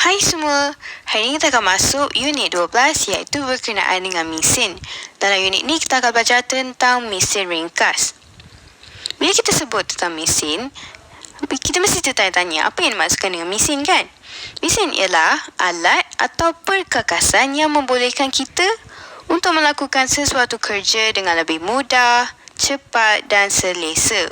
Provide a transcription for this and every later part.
Hai semua, hari ini kita akan masuk unit 12 iaitu berkenaan dengan mesin. Dalam unit ni kita akan belajar tentang mesin ringkas. Bila kita sebut tentang mesin, kita mesti tertanya-tanya apa yang dimaksudkan dengan mesin kan? Mesin ialah alat atau perkakasan yang membolehkan kita untuk melakukan sesuatu kerja dengan lebih mudah, cepat dan selesa.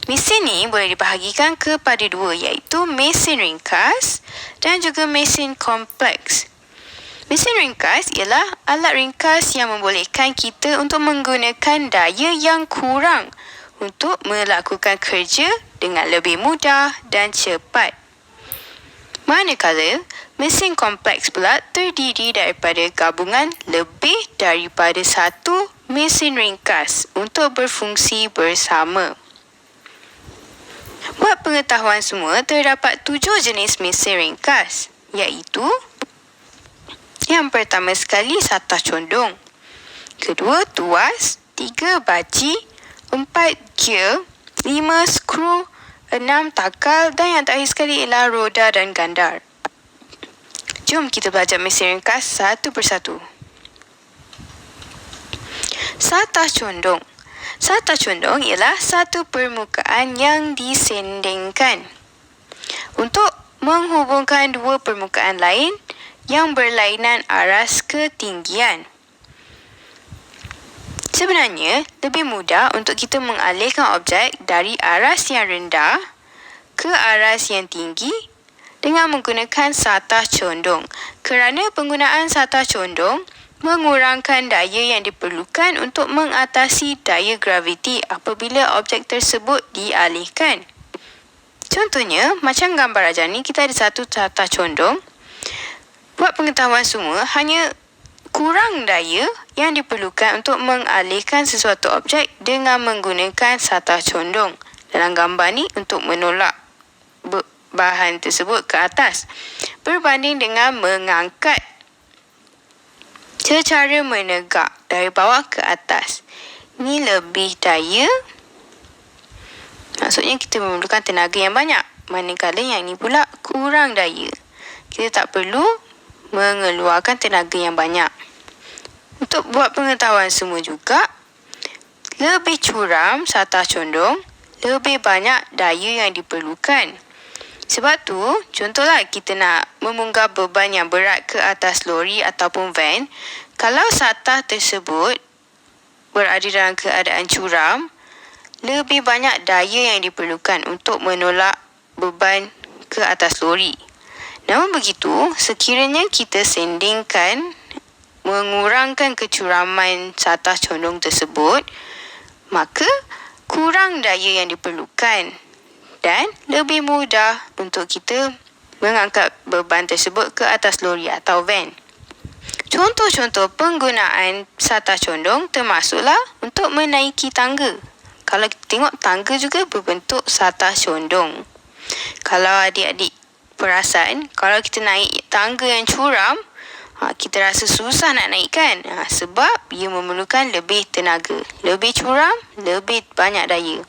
Mesin ni boleh dibahagikan kepada dua iaitu mesin ringkas dan juga mesin kompleks. Mesin ringkas ialah alat ringkas yang membolehkan kita untuk menggunakan daya yang kurang untuk melakukan kerja dengan lebih mudah dan cepat. Manakala, mesin kompleks pula terdiri daripada gabungan lebih daripada satu mesin ringkas untuk berfungsi bersama. Buat pengetahuan semua, terdapat 7 jenis mesin ringkas, iaitu yang pertama sekali satah condong, kedua tuas, 3 baji, 4 gear, 5 skru, 6 takal dan yang terakhir sekali ialah roda dan gandar. Jom kita belajar mesin ringkas satu persatu. Satah condong. Satah condong ialah satu permukaan yang disendingkan untuk menghubungkan dua permukaan lain yang berlainan aras ketinggian. Sebenarnya, lebih mudah untuk kita mengalihkan objek dari aras yang rendah ke aras yang tinggi dengan menggunakan satah condong. Kerana penggunaan satah condong mengurangkan daya yang diperlukan untuk mengatasi daya graviti apabila objek tersebut dialihkan. Contohnya, macam gambar ajar ni, kita ada satu satah condong. Buat pengetahuan semua, hanya kurang daya yang diperlukan untuk mengalihkan sesuatu objek dengan menggunakan satah condong. Dalam gambar ni, untuk menolak bahan tersebut ke atas, berbanding dengan mengangkat secara menegak dari bawah ke atas. Ini lebih daya, maksudnya kita memerlukan tenaga yang banyak. Manakala yang ini pula kurang daya, kita tak perlu mengeluarkan tenaga yang banyak. Untuk buat pengetahuan semua juga, lebih curam satah condong, lebih banyak daya yang diperlukan. Sebab tu, contohlah kita nak memunggah beban yang berat ke atas lori ataupun van, kalau satah tersebut berada dalam keadaan curam, lebih banyak daya yang diperlukan untuk menolak beban ke atas lori. Namun begitu, sekiranya kita sendingkan, mengurangkan kecuraman satah condong tersebut, maka kurang daya yang diperlukan dan lebih mudah untuk kita mengangkat beban tersebut ke atas lori atau van. Contoh-contoh penggunaan satah condong termasuklah untuk menaiki tangga. Kalau kita tengok, tangga juga berbentuk satah condong. Kalau adik-adik perasan, kalau kita naik tangga yang curam, kita rasa susah nak naikkan. Sebab ia memerlukan lebih tenaga. Lebih curam, lebih banyak daya.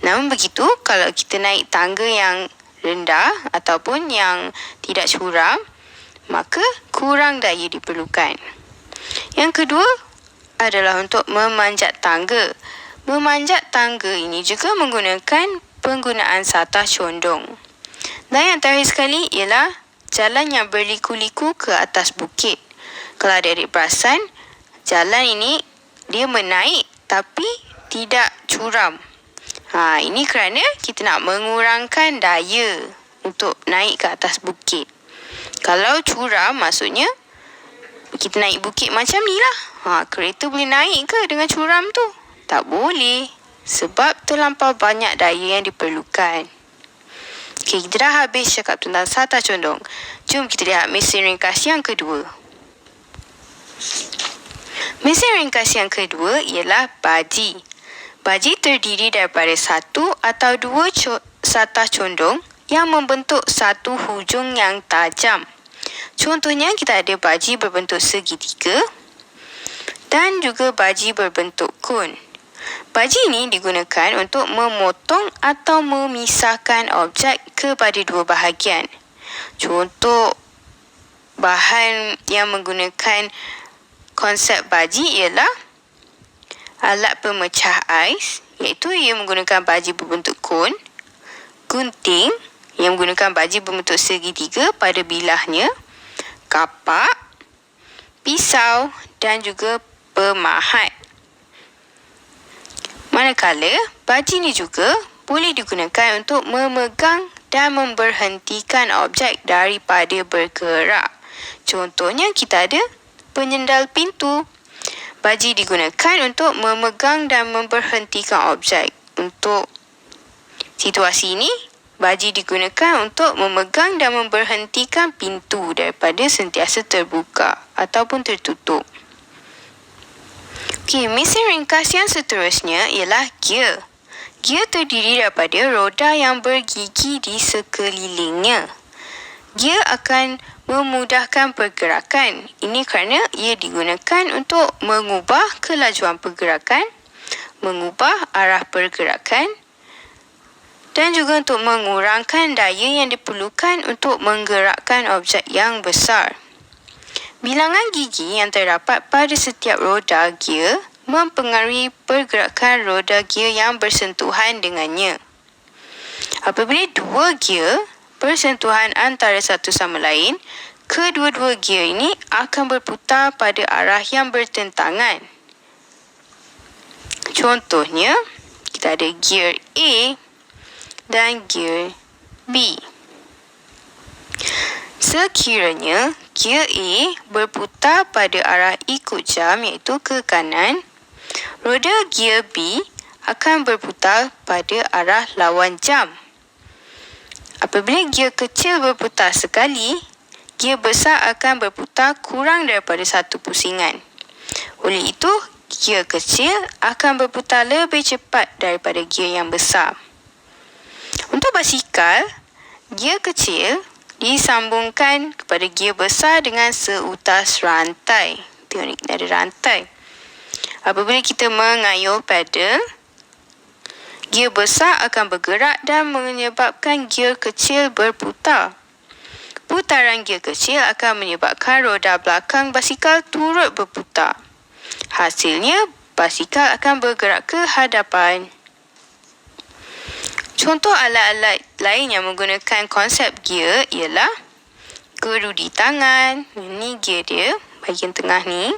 Namun begitu, kalau kita naik tangga yang rendah ataupun yang tidak curam, maka kurang daya diperlukan. Yang kedua adalah untuk memanjat tangga. Memanjat tangga ini juga menggunakan penggunaan satah condong. Dan yang terakhir sekali ialah jalan yang berliku-liku ke atas bukit. Kalau adik-adik perasan, jalan ini dia menaik tapi tidak curam. Ini kerana kita nak mengurangkan daya untuk naik ke atas bukit. Kalau curam, maksudnya kita naik bukit macam ni lah. Kereta boleh naik ke dengan curam tu? Tak boleh. Sebab terlampau banyak daya yang diperlukan. Okey, kita dah habis cakap tentang satah condong. Jom kita lihat mesin ringkas yang kedua. Mesin ringkas yang kedua ialah baji. Baji terdiri daripada satu atau dua satah condong yang membentuk satu hujung yang tajam. Contohnya, kita ada baji berbentuk segitiga dan juga baji berbentuk kun. Baji ini digunakan untuk memotong atau memisahkan objek kepada dua bahagian. Contoh bahan yang menggunakan konsep baji ialah alat pemecah ais, iaitu ia menggunakan baji berbentuk kon, gunting yang menggunakan baji berbentuk segitiga pada bilahnya, kapak, pisau dan juga pemahat. Manakala baji ini juga boleh digunakan untuk memegang dan memberhentikan objek daripada bergerak. Contohnya kita ada penyendal pintu. Baji digunakan untuk memegang dan memberhentikan objek. Untuk situasi ini, baji digunakan untuk memegang dan memberhentikan pintu daripada sentiasa terbuka ataupun tertutup. Okey, mesin ringkas yang seterusnya ialah gear. Gear terdiri daripada roda yang bergigi di sekelilingnya. Gear akan memudahkan pergerakan. Ini kerana ia digunakan untuk mengubah kelajuan pergerakan, mengubah arah pergerakan dan juga untuk mengurangkan daya yang diperlukan untuk menggerakkan objek yang besar. Bilangan gigi yang terdapat pada setiap roda gear mempengaruhi pergerakan roda gear yang bersentuhan dengannya. Apabila dua gear bersentuhan antara satu sama lain, kedua-dua gear ini akan berputar pada arah yang bertentangan. Contohnya, kita ada gear A dan gear B. Sekiranya gear A berputar pada arah ikut jam iaitu ke kanan, roda gear B akan berputar pada arah lawan jam. Apabila gear kecil berputar sekali, gear besar akan berputar kurang daripada satu pusingan. Oleh itu, gear kecil akan berputar lebih cepat daripada gear yang besar. Untuk basikal, gear kecil disambungkan kepada gear besar dengan seutas rantai. Tengok ni, ada rantai. Apabila kita mengayuh pedal, gear besar akan bergerak dan menyebabkan gear kecil berputar. Putaran gear kecil akan menyebabkan roda belakang basikal turut berputar. Hasilnya, basikal akan bergerak ke hadapan. Contoh alat-alat lain yang menggunakan konsep gear ialah gerudi tangan. Ini gear dia, bahagian tengah ni.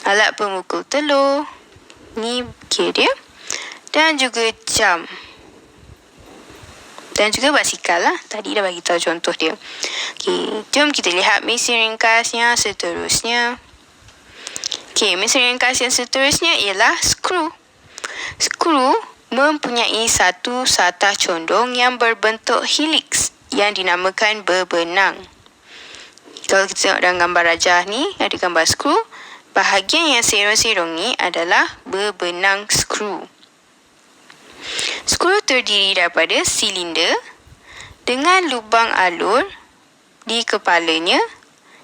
Alat pemukul telur. Ni gear dia. Dan juga jam. Dan juga basikal lah. Tadi dah bagi tahu contoh dia. Okey, jom kita lihat mesin ringkas yang seterusnya. Okey, mesin ringkas yang seterusnya ialah skru. Skru mempunyai satu satah condong yang berbentuk helix yang dinamakan berbenang. Kalau kita tengok dalam gambar rajah ni, ada gambar skru. Bahagian yang serong-serong ni adalah berbenang skru. Skru terdiri daripada silinder dengan lubang alur di kepalanya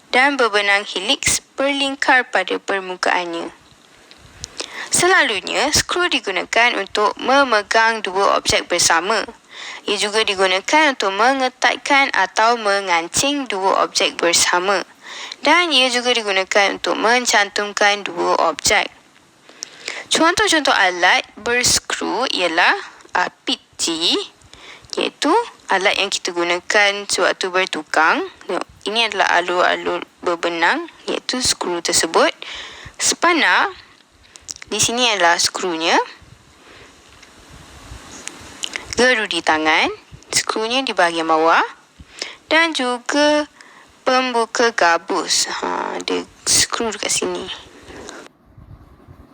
dan berbenang helix berlingkar pada permukaannya. Selalunya, skru digunakan untuk memegang dua objek bersama. Ia juga digunakan untuk mengetatkan atau mengancing dua objek bersama. Dan ia juga digunakan untuk mencantumkan dua objek. Contoh-contoh alat berskru ialah apit-G, iaitu alat yang kita gunakan sewaktu bertukang. Ini adalah alur-alur berbenang, iaitu skru tersebut. Spana, di sini adalah skrunya. Gerudi tangan, skrunya di bahagian bawah. Dan juga pembuka gabus. Ada skru dekat sini.